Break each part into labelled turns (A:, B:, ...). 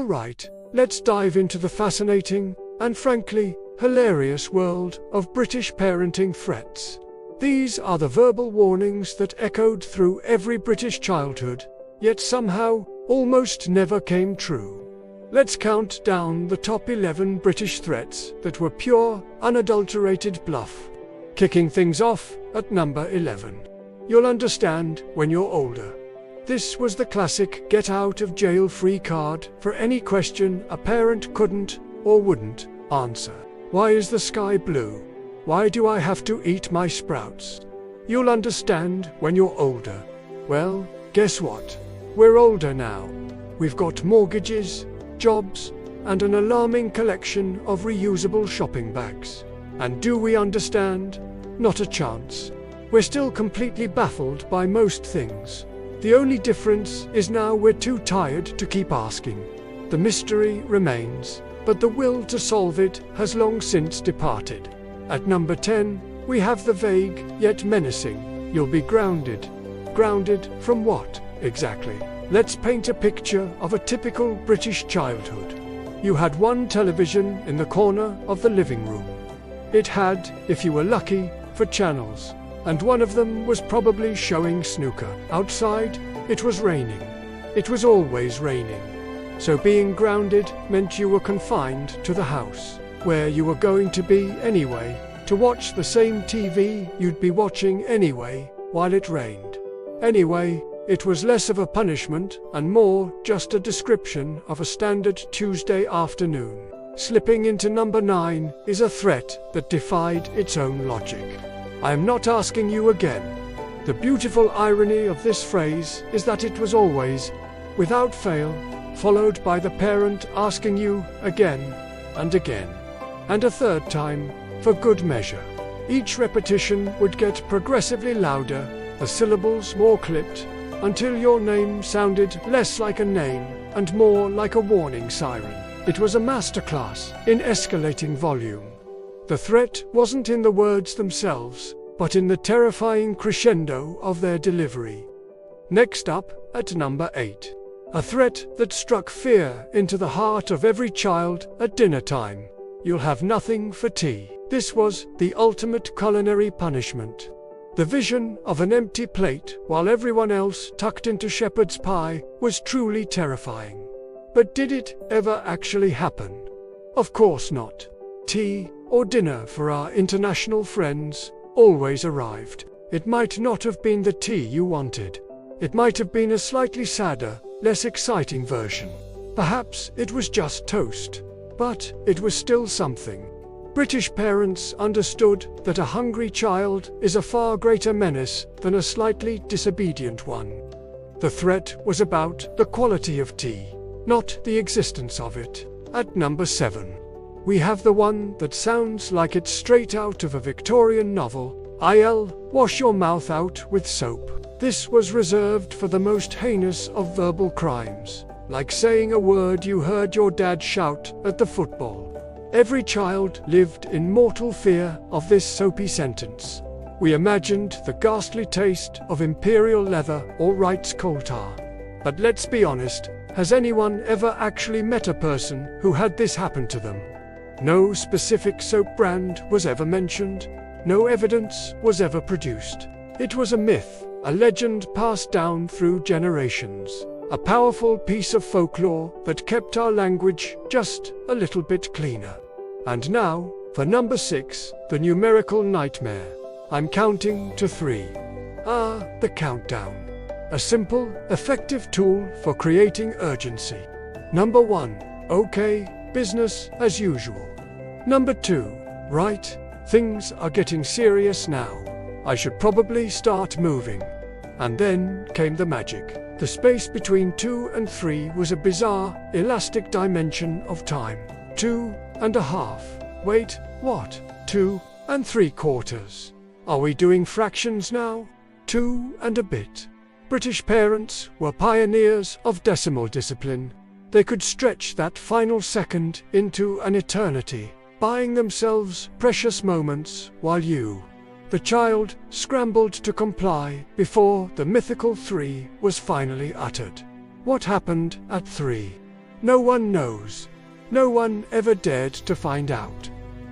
A: Alright, let's dive into the fascinating, and frankly, hilarious world of British parenting threats. These are the verbal warnings that echoed through every British childhood, yet somehow, almost never came true. Let's count down the top 11 British threats that were pure, unadulterated bluff. Kicking things off at number 11. You'll understand when you're older. This was the classic get out of jail free card for any question a parent couldn't or wouldn't answer. Why is the sky blue? Why do I have to eat my sprouts? You'll understand when you're older. Well, guess what? We're older now. We've got mortgages, jobs, and an alarming collection of reusable shopping bags. And do we understand? Not a chance. We're still completely baffled by most things. The only difference is now we're too tired to keep asking. The mystery remains, but the will to solve it has long since departed. At number 10, we have the vague, yet menacing, you'll be grounded. Grounded from what, exactly? Let's paint a picture of a typical British childhood. You had one television in the corner of the living room. It had, if you were lucky, 4 channels, and one of them was probably showing snooker. Outside, it was raining. It was always raining. So being grounded meant you were confined to the house, where you were going to be anyway, to watch the same TV you'd be watching anyway, while it rained. Anyway, it was less of a punishment and more just a description of a standard Tuesday afternoon. Slipping into number 9 is a threat that defied its own logic. I am not asking you again. The beautiful irony of this phrase is that it was always, without fail, followed by the parent asking you again and again, and a third time, for good measure. Each repetition would get progressively louder, the syllables more clipped, until your name sounded less like a name and more like a warning siren. It was a masterclass in escalating volume. The threat wasn't in the words themselves, but in the terrifying crescendo of their delivery. Next up, at number 8. A threat that struck fear into the heart of every child at dinner time. You'll have nothing for tea. This was the ultimate culinary punishment. The vision of an empty plate while everyone else tucked into shepherd's pie was truly terrifying. But did it ever actually happen? Of course not. Tea, or dinner for our international friends, always arrived. It might not have been the tea you wanted. It might have been a slightly sadder, less exciting version. Perhaps it was just toast. But it was still something. British parents understood that a hungry child is a far greater menace than a slightly disobedient one. The threat was about the quality of tea, not the existence of it. At number 7, we have the one that sounds like it's straight out of a Victorian novel. I'll wash your mouth out with soap. This was reserved for the most heinous of verbal crimes, like saying a word you heard your dad shout at the football. Every child lived in mortal fear of this soapy sentence. We imagined the ghastly taste of imperial leather or Wright's coal tar. But let's be honest, has anyone ever actually met a person who had this happen to them? No specific soap brand was ever mentioned. No evidence was ever produced. It was a myth, a legend passed down through generations. A powerful piece of folklore that kept our language just a little bit cleaner. And now, for number 6, the numerical nightmare. I'm counting to 3. The countdown. A simple, effective tool for creating urgency. Number 1, okay, business as usual. Number 2, right, things are getting serious now. I should probably start moving. And then came the magic. The space between 2 and 3 was a bizarre, elastic dimension of time. 2.5. Wait, what? 2 3/4. Are we doing fractions now? 2 and a bit. British parents were pioneers of decimal discipline. They could stretch that final second into an eternity, buying themselves precious moments while you, the child, scrambled to comply before the mythical 3 was finally uttered. What happened at 3? No one knows. No one ever dared to find out.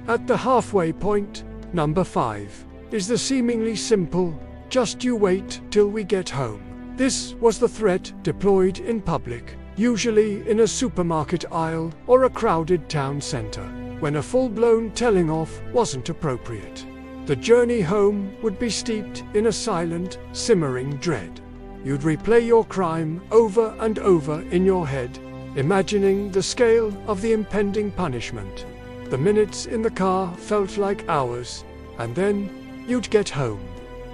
A: At the halfway point, number 5, is the seemingly simple, just you wait till we get home. This was the threat deployed in public, usually in a supermarket aisle or a crowded town center, when a full-blown telling off wasn't appropriate. The journey home would be steeped in a silent, simmering dread. You'd replay your crime over and over in your head, imagining the scale of the impending punishment. The minutes in the car felt like hours, and then you'd get home.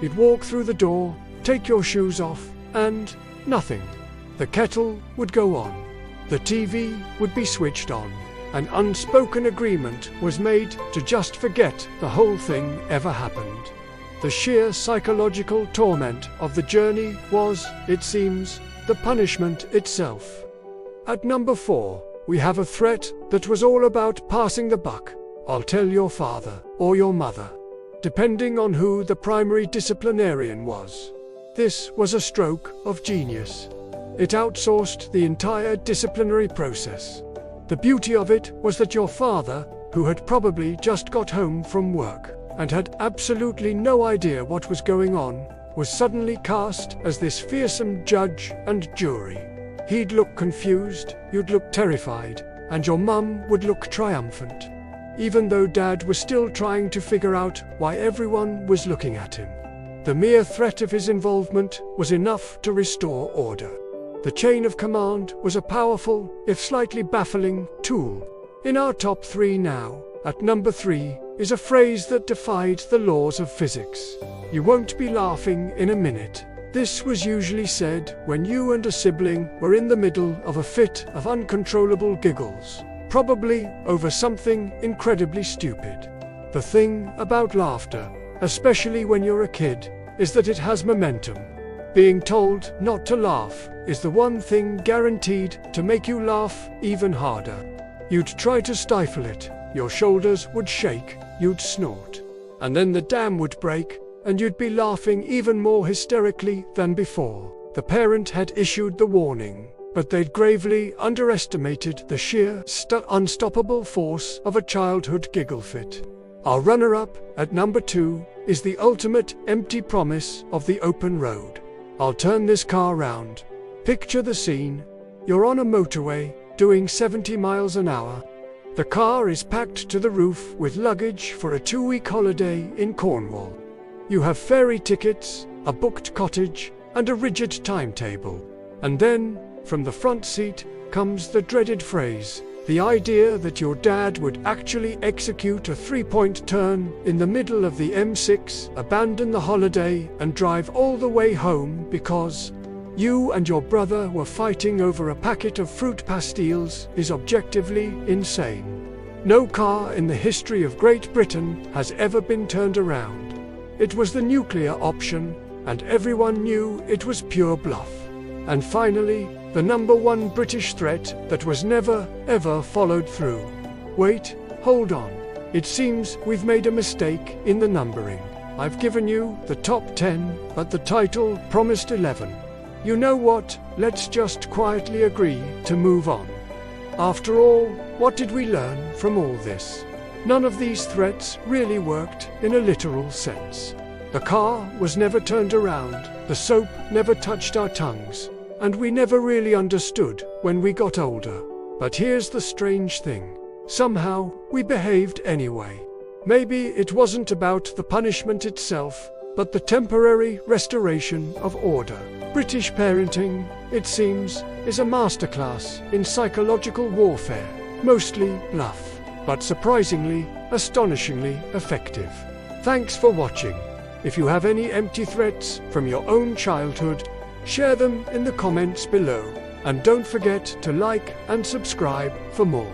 A: You'd walk through the door, take your shoes off, and nothing. The kettle would go on. The TV would be switched on. An unspoken agreement was made to just forget the whole thing ever happened. The sheer psychological torment of the journey was, it seems, the punishment itself. At number 4, we have a threat that was all about passing the buck. I'll tell your father or your mother, depending on who the primary disciplinarian was. This was a stroke of genius. It outsourced the entire disciplinary process. The beauty of it was that your father, who had probably just got home from work and had absolutely no idea what was going on, was suddenly cast as this fearsome judge and jury. He'd look confused, you'd look terrified, and your mum would look triumphant, even though Dad was still trying to figure out why everyone was looking at him. The mere threat of his involvement was enough to restore order. The chain of command was a powerful, if slightly baffling, tool. In our top 3 now, at number 3, is a phrase that defied the laws of physics. You won't be laughing in a minute. This was usually said when you and a sibling were in the middle of a fit of uncontrollable giggles, probably over something incredibly stupid. The thing about laughter, especially when you're a kid, is that it has momentum. Being told not to laugh is the one thing guaranteed to make you laugh even harder. You'd try to stifle it, your shoulders would shake, you'd snort, and then the dam would break, and you'd be laughing even more hysterically than before. The parent had issued the warning, but they'd gravely underestimated the sheer, unstoppable force of a childhood giggle fit. Our runner-up, at number 2, is the ultimate empty promise of the open road. I'll turn this car round. Picture the scene. You're on a motorway, doing 70 miles an hour. The car is packed to the roof with luggage for a 2-week holiday in Cornwall. You have ferry tickets, a booked cottage, and a rigid timetable. And then, from the front seat, comes the dreaded phrase, the idea that your dad would actually execute a 3-point turn in the middle of the M6, abandon the holiday, and drive all the way home because you and your brother were fighting over a packet of fruit pastilles is objectively insane. No car in the history of Great Britain has ever been turned around. It was the nuclear option, and everyone knew it was pure bluff. And finally, the number 1 British threat that was never, ever followed through. Wait, hold on. It seems we've made a mistake in the numbering. I've given you the top 10, but the title promised 11. You know what? Let's just quietly agree to move on. After all, what did we learn from all this? None of these threats really worked in a literal sense. The car was never turned around, the soap never touched our tongues, and we never really understood when we got older. But here's the strange thing. Somehow, we behaved anyway. Maybe it wasn't about the punishment itself, but the temporary restoration of order. British parenting, it seems, is a masterclass in psychological warfare, mostly bluff, but surprisingly, astonishingly effective. Thanks for watching. If you have any empty threats from your own childhood, share them in the comments below, and don't forget to like and subscribe for more.